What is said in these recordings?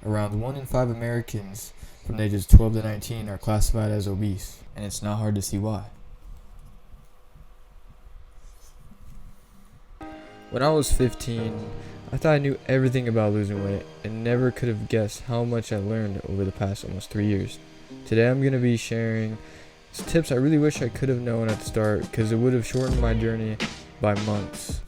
Around 1 in 5 Americans from the ages 12 to 19 are classified as obese, and it's not hard to see why. When I was 15, I thought I knew everything about losing weight and never could have guessed how much I learned over the past almost 3 years. Today I'm going to be sharing some tips I really wish I could have known at the start because it would have shortened my journey by months.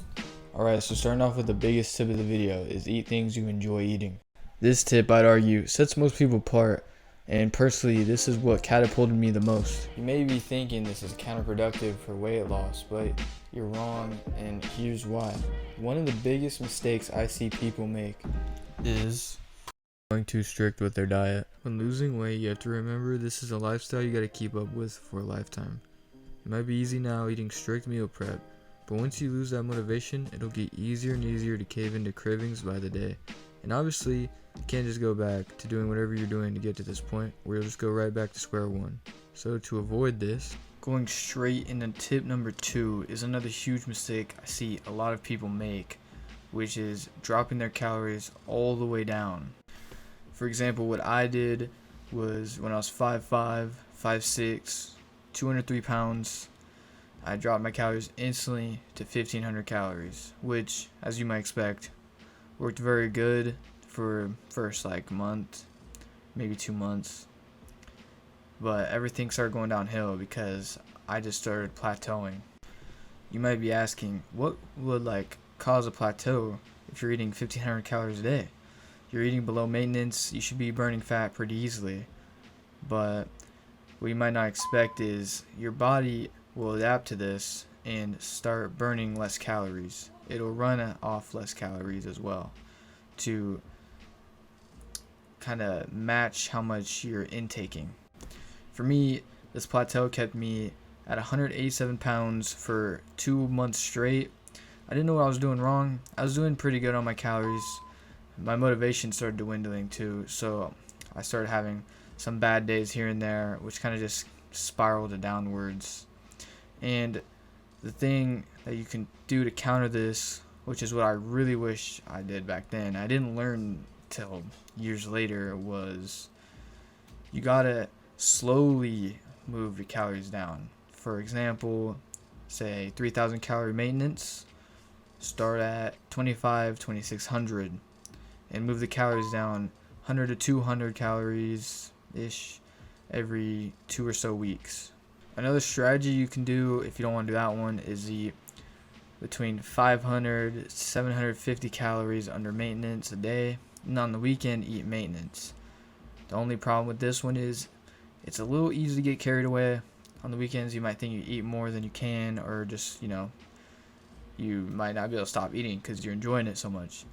Alright, so starting off with the biggest tip of the video is eat things you enjoy eating. This tip, I'd argue, sets most people apart, and personally this is what catapulted me the most. You may be thinking this is counterproductive for weight loss, but you're wrong, and here's why. One of the biggest mistakes I see people make is going too strict with their diet. When losing weight, you have to remember this is a lifestyle you gotta keep up with for a lifetime. It might be easy now eating strict meal prep, but once you lose that motivation, it'll get easier and easier to cave into cravings by the day. And obviously, you can't just go back to doing whatever you're doing to get to this point where you'll just go right back to square one. So to avoid this, going straight into tip number 2 is another huge mistake I see a lot of people make, which is dropping their calories all the way down. For example, what I did was when I was 5'5", 5'6", 203 pounds, I dropped my calories instantly to 1,500 calories, which, as you might expect, worked very good for first month, maybe 2 months. But everything started going downhill because I just started plateauing. You might be asking, what would cause a plateau if you're eating 1,500 calories a day? You're eating below maintenance, you should be burning fat pretty easily. But what you might not expect is your body will adapt to this and start burning less calories. It'll run off less calories as well to kind of match how much you're intaking. For me, this plateau kept me at 187 pounds for 2 months straight. I didn't know what I was doing wrong. I was doing pretty good on my calories. My motivation started dwindling too, so I started having some bad days here and there, which kind of just spiraled downwards. And the thing that you can do to counter this, which is what I really wish I did back then, I didn't learn till years later, was you gotta slowly move your calories down. For example, say 3,000 calorie maintenance, start at 2,600 and move the calories down 100 to 200 calories ish every 2 or so weeks. Another strategy you can do if you don't want to do that one is eat between 500 to 750 calories under maintenance a day, and on the weekend eat maintenance. The only problem with this one is it's a little easy to get carried away. On the weekends you might think you eat more than you can, or just you might not be able to stop eating because you're enjoying it so much.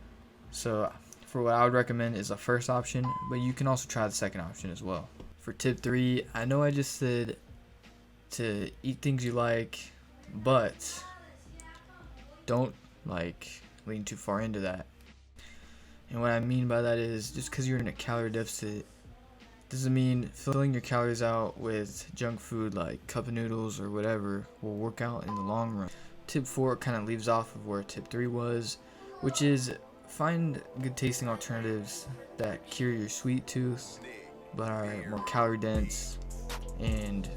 So for what I would recommend is the first option, but you can also try the second option as well. For tip 3, I know I just said to eat things you like, but don't lean too far into that. And what I mean by that is just because you're in a calorie deficit doesn't mean filling your calories out with junk food like cup of noodles or whatever will work out in the long run. Tip 4 kind of leaves off of where tip 3 was, which is find good tasting alternatives that cure your sweet tooth but are more calorie dense and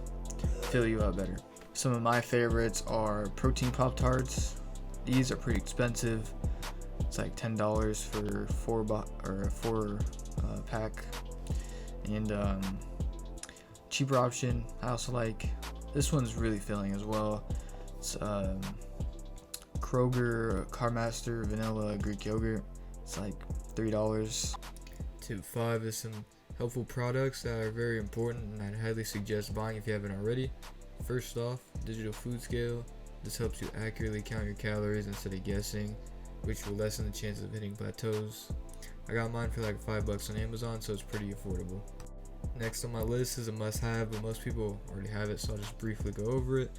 fill you up better. Some of my favorites are protein Pop-Tarts. These are pretty expensive. It's like $10 for a 4 pack. And cheaper option I also like. This one's really filling as well. It's Kroger Carmaster Vanilla Greek Yogurt. It's like $3. Tip 5 is some helpful products that are very important and I'd highly suggest buying if you haven't already. First off, digital food scale. This helps you accurately count your calories instead of guessing, which will lessen the chances of hitting plateaus. I got mine for like $5 on Amazon, so it's pretty affordable. Next on my list is a must-have, but most people already have it, so I'll just briefly go over it.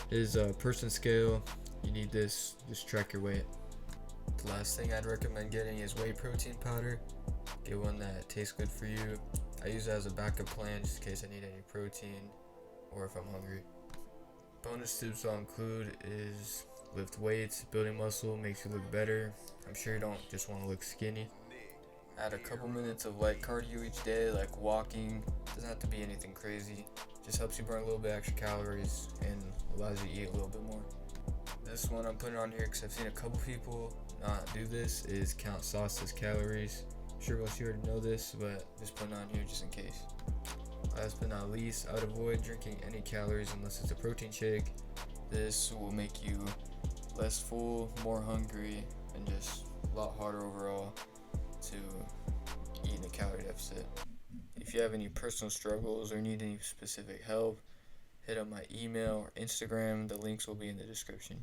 It is a person scale. You need this, just track your weight. The last thing I'd recommend getting is whey protein powder. Get one that tastes good for you. I use it as a backup plan just in case I need any protein or if I'm hungry. Bonus tips I'll include is lift weights. Building muscle makes you look better. I'm sure you don't just want to look skinny. Add a couple minutes of light cardio each day, like walking. Doesn't have to be anything crazy. Just helps you burn a little bit extra calories and allows you to eat a little bit more. This one I'm putting on here because I've seen a couple people not do this, is count sauce as calories. I'm sure most of you already know this, but just putting on here just in case. Last but not least, I would avoid drinking any calories unless it's a protein shake. This will make you less full, more hungry, and just a lot harder overall to eat in a calorie deficit. If you have any personal struggles or need any specific help, hit up my email or Instagram. The links will be in the description.